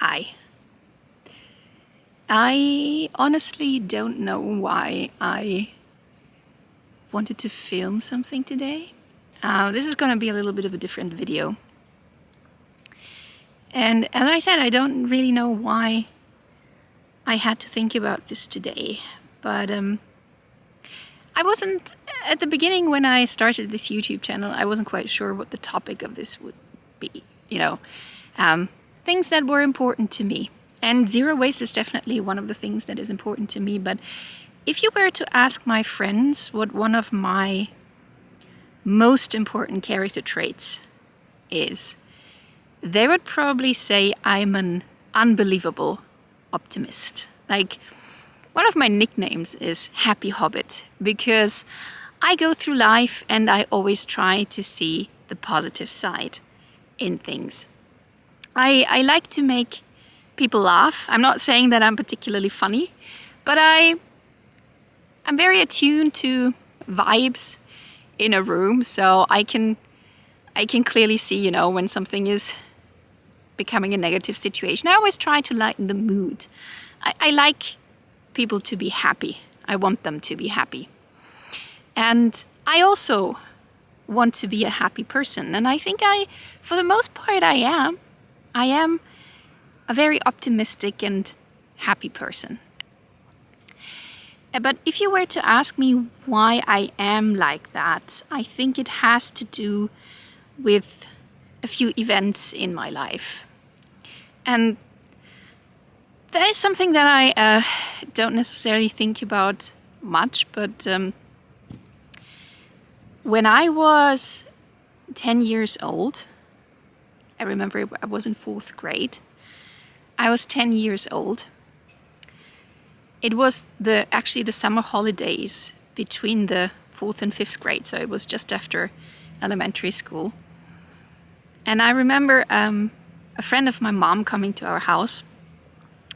Hi. I honestly don't know why I wanted to film something today. This is going to be a little bit of a different video. And as I said, I don't really know why I had to think about this today. But I wasn't, at the beginning when I started this YouTube channel, I wasn't quite sure what the topic of this would be. Things that were important to me. And zero waste is definitely one of the things that is important to me. But if you were to ask my friends what one of my most important character traits is, they would probably say I'm an unbelievable optimist. Like, one of my nicknames is Happy Hobbit, because I go through life and I always try to see the positive side in things. I like to make people laugh. I'm not saying that I'm particularly funny, but I'm very attuned to vibes in a room, so I can clearly see, when something is becoming a negative situation. I always try to lighten the mood. I like people to be happy. I want them to be happy. And I also want to be a happy person. And I think for the most part, I am. I am a very optimistic and happy person. But if you were to ask me why I am like that, I think it has to do with a few events in my life. And that is something that I don't necessarily think about much, but when I was 10 years old, I remember I was in 4th grade. I was 10 years old. It was actually the summer holidays between the 4th and 5th grade, so it was just after elementary school. And I remember a friend of my mom coming to our house,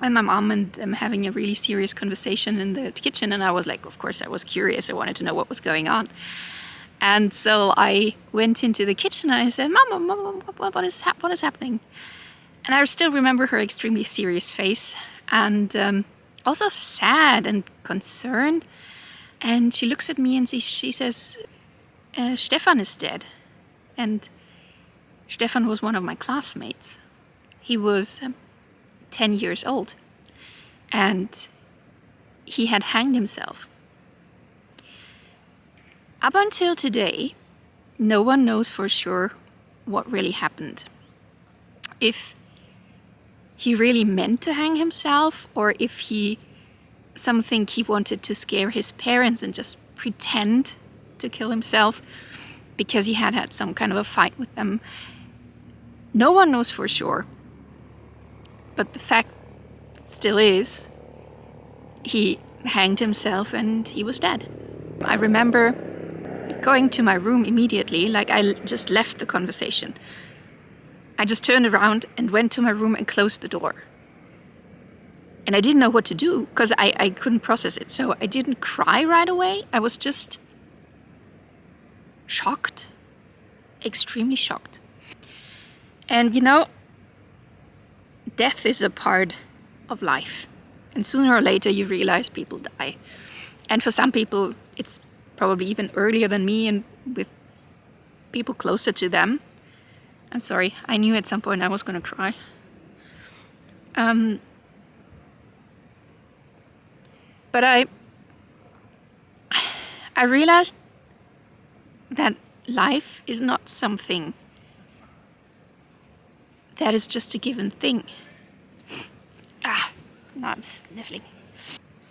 and my mom and them having a really serious conversation in the kitchen, and I was like, of course, I was curious. I wanted to know what was going on. And so I went into the kitchen and I said, Mom, what is happening? And I still remember her extremely serious face and also sad and concerned. And she looks at me and she says, Stefan is dead. And Stefan was one of my classmates. He was 10 years old and he had hanged himself. Up until today, no one knows for sure what really happened. If he really meant to hang himself, or if he wanted to scare his parents and just pretend to kill himself because he had some kind of a fight with them. No one knows for sure. But the fact still is, he hanged himself and he was dead. I remember going to my room immediately, like I just left the conversation. I just turned around and went to my room and closed the door. And I didn't know what to do because I couldn't process it. So I didn't cry right away. I was just shocked, extremely shocked. And death is a part of life. And sooner or later you realize people die. And for some people it's probably even earlier than me and with people closer to them. I'm sorry, I knew at some point I was going to cry. But I realized that life is not something that is just a given thing. Now I'm sniffling.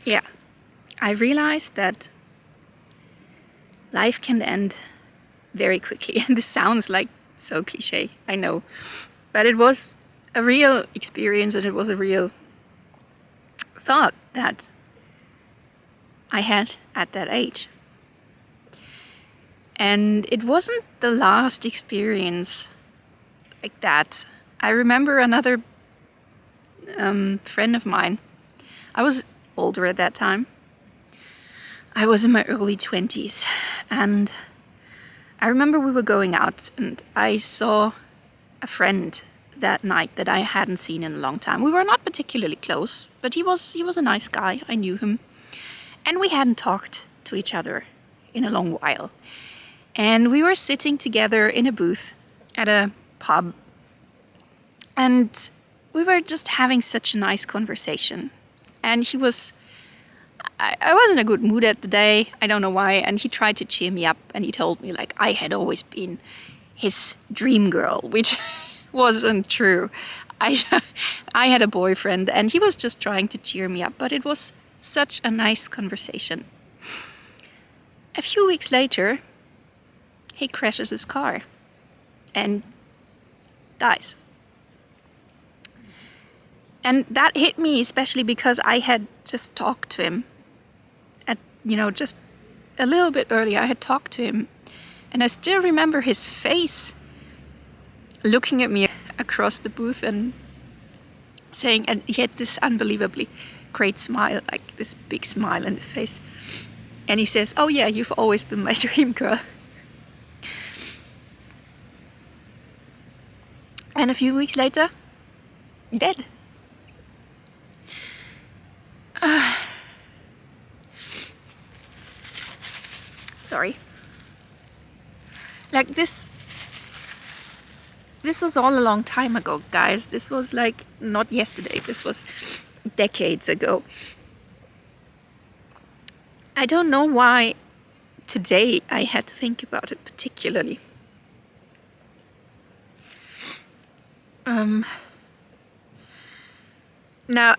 Yeah, I realized that life can end very quickly. And this sounds like so cliche, I know. But it was a real experience and it was a real thought that I had at that age. And it wasn't the last experience like that. I remember another friend of mine. I was older at that time. I was in my early 20s, and I remember we were going out and I saw a friend that night that I hadn't seen in a long time. We were not particularly close, but he was a nice guy. I knew him. And we hadn't talked to each other in a long while. And we were sitting together in a booth at a pub. And we were just having such a nice conversation. And he was... I was in a good mood at the day. I don't know why. And he tried to cheer me up. And he told me, like, I had always been his dream girl, which wasn't true. I had a boyfriend and he was just trying to cheer me up. But it was such a nice conversation. A few weeks later, he crashes his car and dies. And that hit me especially because I had just talked to him just a little bit earlier. I had talked to him and I still remember his face looking at me across the booth and saying, and he had this unbelievably great smile, like this big smile on his face. And he says, "Oh yeah, you've always been my dream girl." And a few weeks later, dead. Sorry. Like this was all a long time ago, guys. This was like not yesterday. This was decades ago. I don't know why today I had to think about it particularly. Now,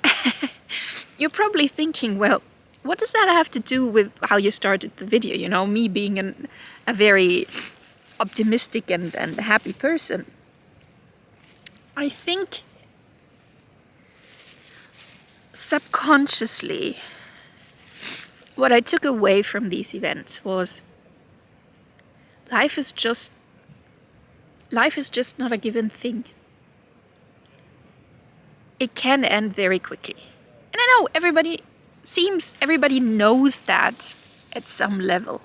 you're probably thinking, well, what does that have to do with how you started the video? You know, me being a very optimistic and happy person. I think subconsciously, what I took away from these events was life is just not a given thing. It can end very quickly. And I know everybody knows that at some level.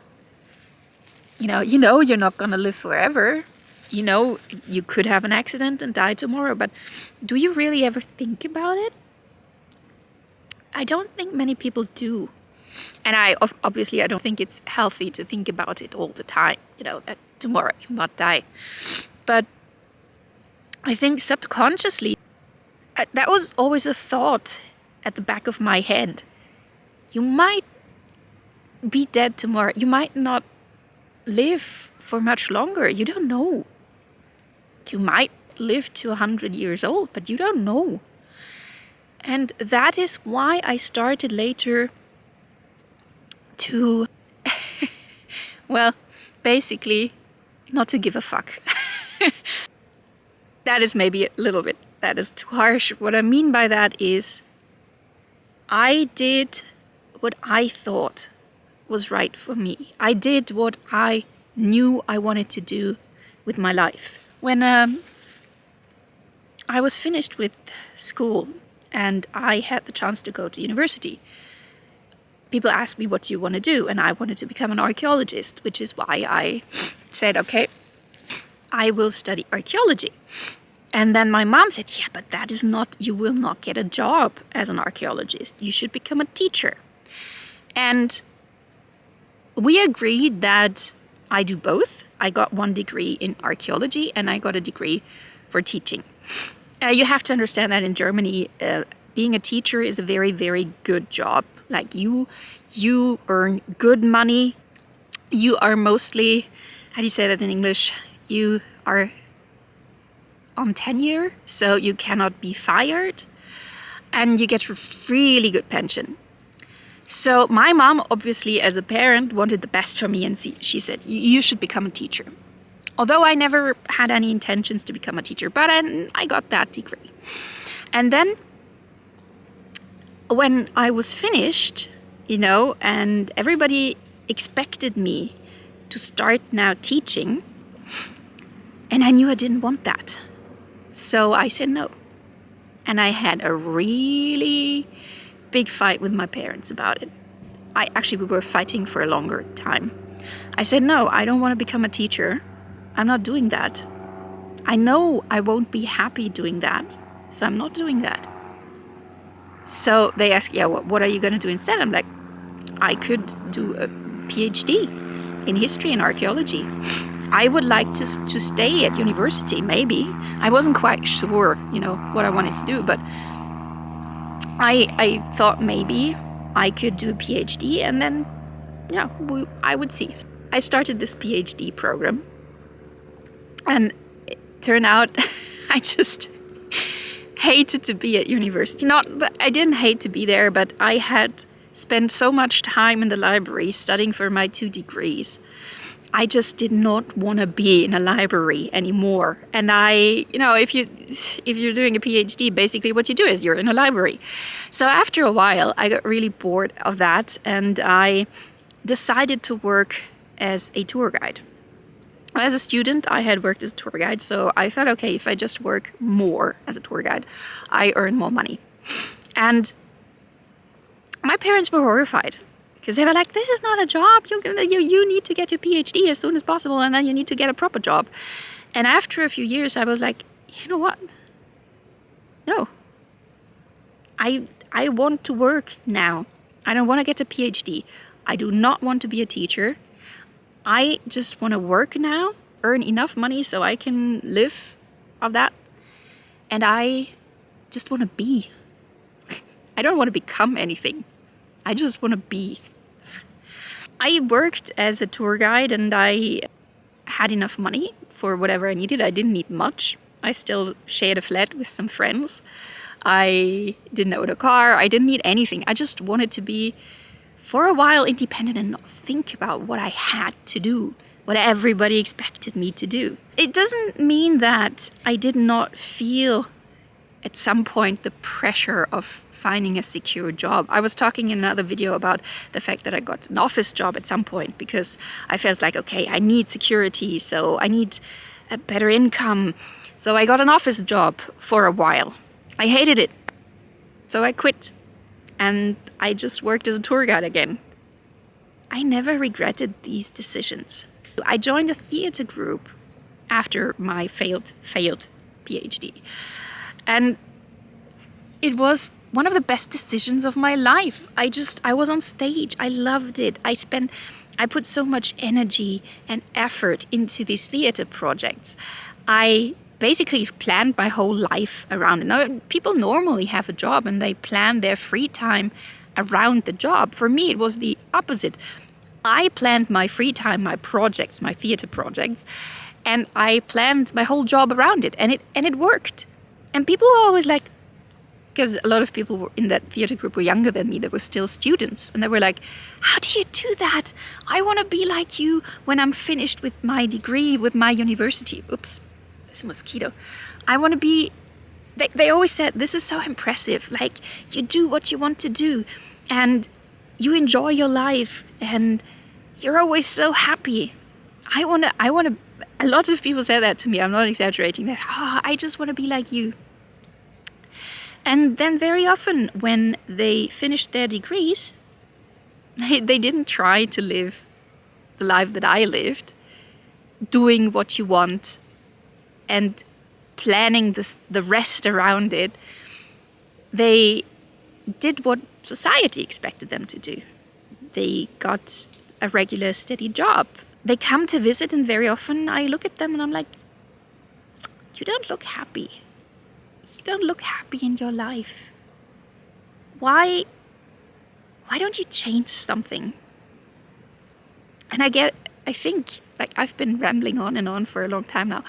You know you're not gonna live forever. You know you could have an accident and die tomorrow, but do you really ever think about it? I don't think many people do. And I don't think it's healthy to think about it all the time, that tomorrow you might die. But I think subconsciously, that was always a thought at the back of my head. You might be dead tomorrow. You might not live for much longer. You don't know. You might live to 100 years old, but you don't know. And that is why I started later to, well, basically not to give a fuck. That is maybe a little bit, that is too harsh. What I mean by that is I did what I thought was right for me. I did what I knew I wanted to do with my life. When I was finished with school and I had the chance to go to university, people asked me, what do you want to do? And I wanted to become an archaeologist, which is why I said, okay, I will study archaeology. And then my mom said, yeah, but you will not get a job as an archaeologist. You should become a teacher. And we agreed that I do both. I got one degree in archaeology and I got a degree for teaching. You have to understand that in Germany, being a teacher is a very, very good job. Like you earn good money. You are mostly, how do you say that in English? You are on tenure, so you cannot be fired. And you get really good pension. So my mom, obviously, as a parent, wanted the best for me, and she said, you should become a teacher. Although I never had any intentions to become a teacher, but I got that degree. And then when I was finished, and everybody expected me to start now teaching, and I knew I didn't want that. So I said no. And I had a really big fight with my parents about it. We were fighting for a longer time. I said, no, I don't want to become a teacher. I'm not doing that. I know I won't be happy doing that, so I'm not doing that. So they ask, yeah, what are you going to do instead? I'm like, I could do a PhD in history and archaeology. I would like to stay at university, maybe. I wasn't quite sure, what I wanted to do, but I thought maybe I could do a PhD and then, I would see. I started this PhD program, and it turned out I just hated to be at university. But I didn't hate to be there, but I had spent so much time in the library studying for my 2 degrees. I just did not want to be in a library anymore. And if you're doing a PhD, basically what you do is you're in a library. So after a while, I got really bored of that, and I decided to work as a tour guide. As a student, I had worked as a tour guide, so I thought, okay, if I just work more as a tour guide, I earn more money. And my parents were horrified, because they were like, this is not a job. You need to get your PhD as soon as possible, and then you need to get a proper job. And after a few years, I was like, you know what? No. I want to work now. I don't want to get a PhD. I do not want to be a teacher. I just want to work now, earn enough money so I can live off that. And I just want to be. I don't want to become anything. I just want to be. I worked as a tour guide, and I had enough money for whatever I needed. I didn't need much. I still shared a flat with some friends. I didn't own a car. I didn't need anything. I just wanted to be, for a while, independent and not think about what I had to do, what everybody expected me to do. It doesn't mean that I did not feel at some point the pressure of finding a secure job. I was talking in another video about the fact that I got an office job at some point because I felt like, okay, I need security, so I need a better income. So I got an office job for a while. I hated it, so I quit. And I just worked as a tour guide again. I never regretted these decisions. I joined a theater group after my failed PhD. And it was one of the best decisions of my life. I was on stage. I loved it. I put so much energy and effort into these theater projects. I basically planned my whole life around it. Now, people normally have a job and they plan their free time around the job. For me, it was the opposite. I planned my free time, my projects, my theater projects, and I planned my whole job around it, and it worked. And people were always like, because a lot of people in that theater group were younger than me, they were still students, and they were like, how do you do that? I want to be like you when I'm finished with my degree, with my university. Oops. There's a mosquito. I want to be, they always said, this is so impressive. Like, you do what you want to do and you enjoy your life and you're always so happy. I want to, a lot of people say that to me. I'm not exaggerating that. I just want to be like you. And then very often when they finished their degrees, they didn't try to live the life that I lived, doing what you want and planning the rest around it. They did what society expected them to do. They got a regular, steady job. They come to visit, and very often I look at them and I'm like, you don't look happy. You don't look happy in your life. Why don't you change something? And I think, like, I've been rambling on and on for a long time now,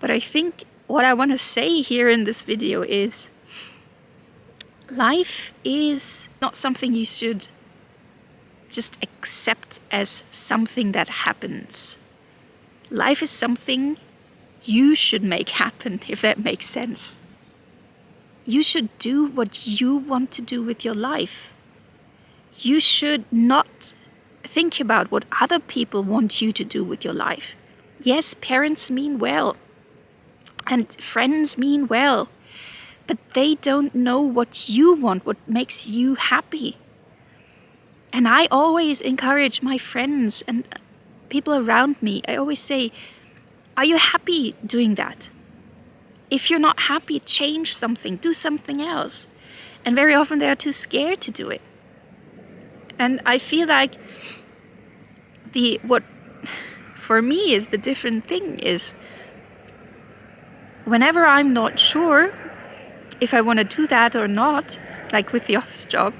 but I think what I want to say here in this video is life is not something you should just accept as something that happens. Life is something you should make happen, if that makes sense. You should do what you want to do with your life. You should not think about what other people want you to do with your life. Yes, parents mean well. And friends mean well, but they don't know what you want, what makes you happy. And I always encourage my friends and people around me. I always say, are you happy doing that? if you're not happy, change something, do something else. And very often they are too scared to do it. And I feel like what for me is the different thing is whenever I'm not sure if I want to do that or not, like with the office job,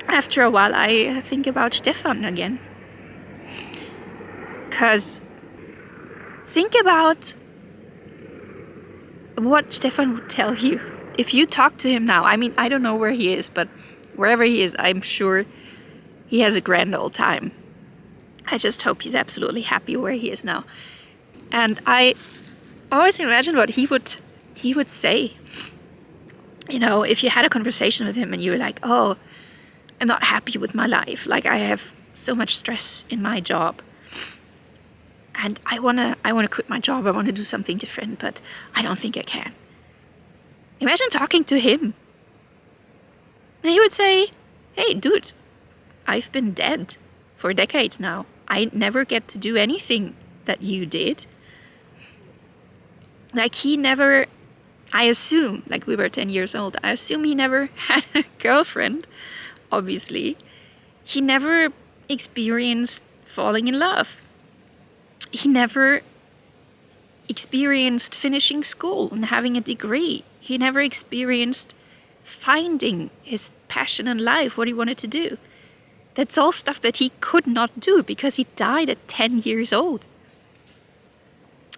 after a while I think about Stefan again. Because think about what Stefan would tell you if you talk to him now. I mean, I don't know where he is, but wherever he is, I'm sure he has a grand old time. I just hope he's absolutely happy where he is now. And I always imagine what he would say. You know, if you had a conversation with him and you were like, oh, I'm not happy with my life. Like, I have so much stress in my job. And I wanna quit my job. I want to do something different, but I don't think I can. Imagine talking to him. And he would say, hey, dude, I've been dead for decades now. I never get to do anything that you did. Like, he never, I assume, like we were 10 years old, I assume he never had a girlfriend, obviously. He never experienced falling in love. He never experienced finishing school and having a degree. He never experienced finding his passion in life, what he wanted to do. That's all stuff that he could not do because he died at 10 years old.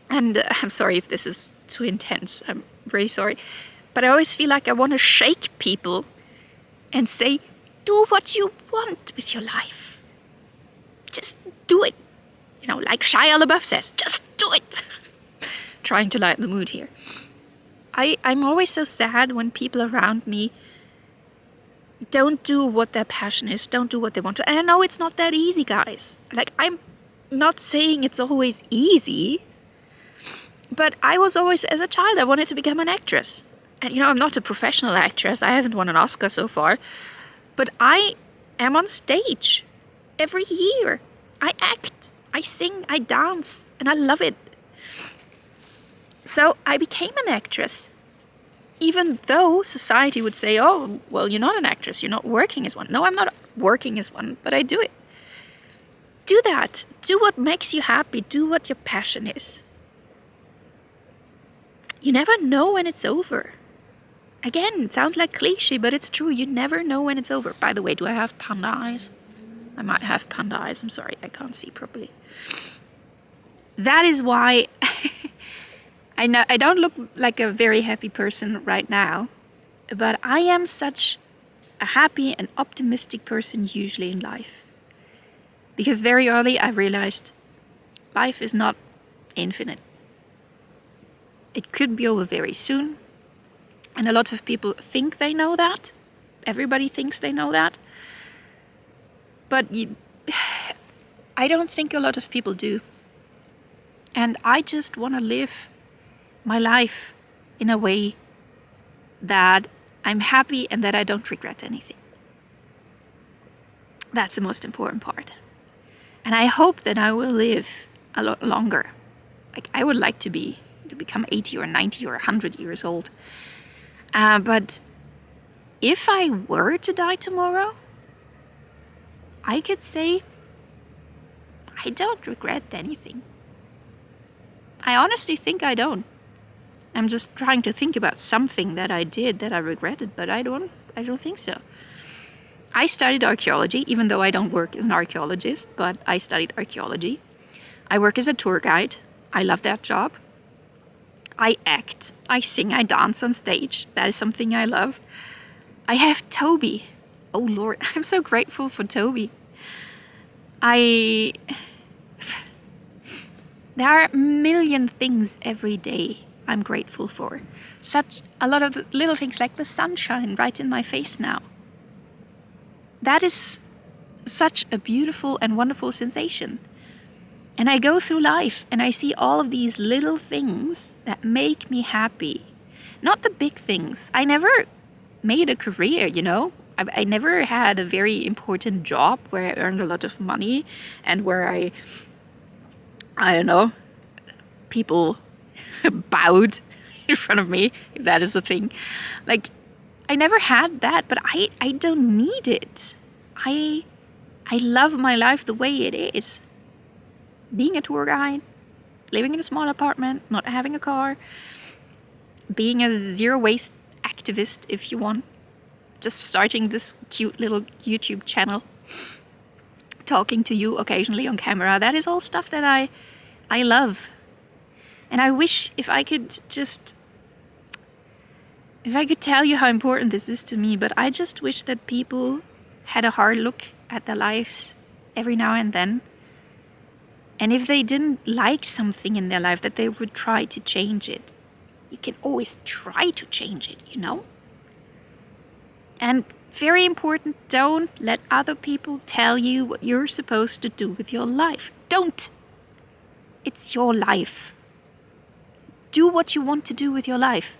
And I'm sorry if this is too intense. I'm very sorry. But I always feel like I want to shake people and say, do what you want with your life. Just do it. You know, like Shia LaBeouf says, just do it. Trying to lighten the mood here. I'm always so sad when people around me don't do what their passion is, don't do what they want to. And I know it's not that easy, guys. Like, I'm not saying it's always easy, but I was always, as a child, I wanted to become an actress. And, you know, I'm not a professional actress. I haven't won an Oscar so far. But I am on stage every year. I act, I sing, I dance, and I love it. So I became an actress. Even though society would say, oh, well, you're not an actress, you're not working as one. No, I'm not working as one, but I do it. Do that. Do what makes you happy. Do what your passion is. You never know when it's over. Again, it sounds like cliche, but it's true. You never know when it's over. By the way, do I have panda eyes? I might have panda eyes. I'm sorry, I can't see properly. That is why I know I don't look like a very happy person right now, but I am such a happy and optimistic person usually in life. Because very early I realized life is not infinite. It could be over very soon. And a lot of people think they know that. Everybody thinks they know that. But I don't think a lot of people do. And I just want to live my life in a way that I'm happy and that I don't regret anything. That's the most important part. And I hope that I will live a lot longer. Like, I would like to become 80 or 90 or 100 years old. But if I were to die tomorrow, I could say I don't regret anything. I honestly think I don't. I'm just trying to think about something that I did that I regretted, but I don't think so. I studied archaeology, even though I don't work as an archaeologist, but I studied archaeology. I work as a tour guide. I love that job. I act, I sing, I dance on stage. That is something I love. I have Toby. Oh Lord, I'm so grateful for Toby. There are a million things every day I'm grateful for. Such a lot of little things like the sunshine right in my face now. That is such a beautiful and wonderful sensation. And I go through life and I see all of these little things that make me happy. Not the big things. I never made a career, you know. I never had a very important job where I earned a lot of money and where I don't know, people bowed in front of me, if that is a thing. Like, I never had that, but I don't need it. I love my life the way it is. Being a tour guide, living in a small apartment, not having a car, being a zero waste activist if you want, just starting this cute little YouTube channel, talking to you occasionally on camera. That is all stuff that I love. And I wish if I could tell you how important this is to me, but I just wish that people had a hard look at their lives every now and then. And if they didn't like something in their life, that they would try to change it. You can always try to change it, you know? And very important, don't let other people tell you what you're supposed to do with your life. Don't! It's your life. Do what you want to do with your life.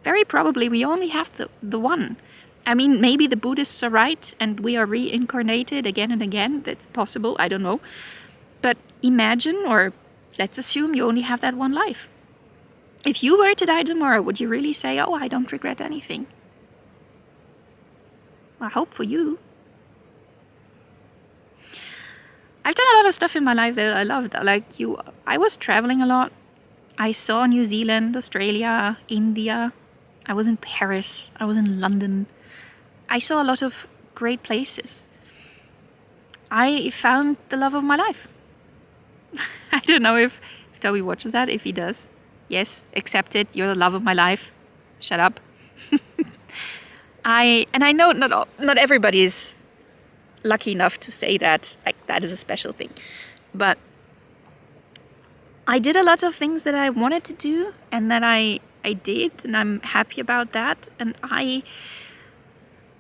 Very probably we only have the one. I mean, maybe the Buddhists are right and we are reincarnated again and again. That's possible, I don't know. But imagine, or let's assume you only have that one life. If you were to die tomorrow, would you really say, oh, I don't regret anything? I hope for you. I've done a lot of stuff in my life that I loved. Like you, I was traveling a lot. I saw New Zealand, Australia, India. I was in Paris. I was in London. I saw a lot of great places. I found the love of my life. I don't know if Toby watches that. If he does, yes, accept it. You're the love of my life. Shut up. I know not everybody is lucky enough to say that. Like, that is a special thing. But I did a lot of things that I wanted to do and that I did, and I'm happy about that. And I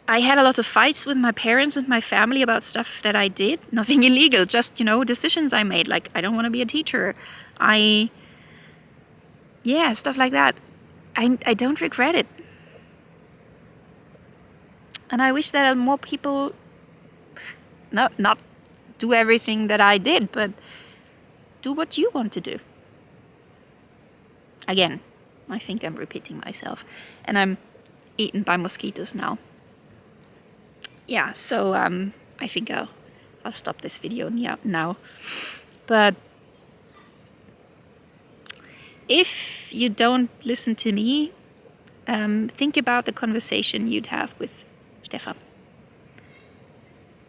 had a lot of fights with my parents and my family about stuff that I did. Nothing illegal, just, you know, decisions I made. Like, I don't want to be a teacher. Stuff like that. I don't regret it. And I wish that more people not do everything that I did, but do what you want to do. Again, I think I'm repeating myself. And I'm eaten by mosquitoes now. Yeah, so I think I'll stop this video now. But if you don't listen to me, think about the conversation you'd have with Stefan,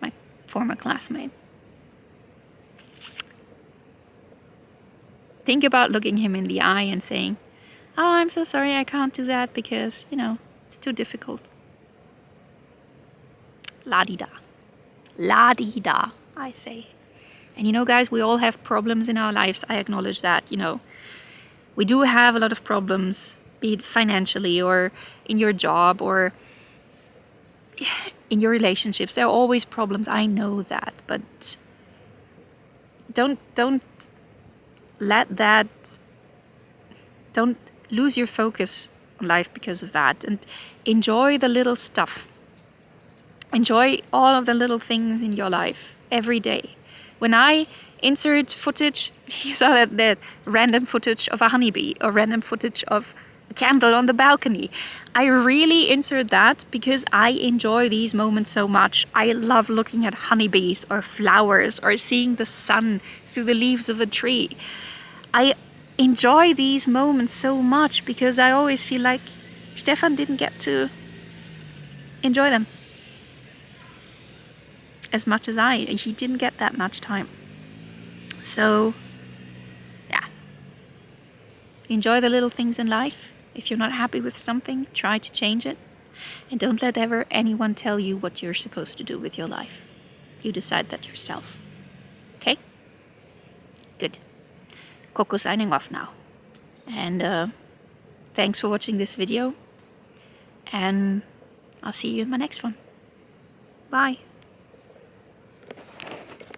my former classmate. Think about looking him in the eye and saying, oh, I'm so sorry, I can't do that because, you know, it's too difficult. La-di-da. La-di-da, I say. And you know, guys, we all have problems in our lives. I acknowledge that, you know. We do have a lot of problems, be it financially or in your job or in your relationships. There are always problems. I know that. But don't let that... Don't lose your focus on life because of that. And enjoy the little stuff. Enjoy all of the little things in your life every day. When I insert footage, you saw that random footage of a honeybee or random footage of a candle on the balcony. I really insert that because I enjoy these moments so much. I love looking at honeybees or flowers or seeing the sun through the leaves of a tree. I enjoy these moments so much because I always feel like Stefan didn't get to enjoy them as much as he didn't get that much time. So, yeah. Enjoy the little things in life. If you're not happy with something, try to change it. And don't let ever anyone tell you what you're supposed to do with your life. You decide that yourself. Okay? Good. Coco signing off now. And thanks for watching this video. And I'll see you in my next one. Bye.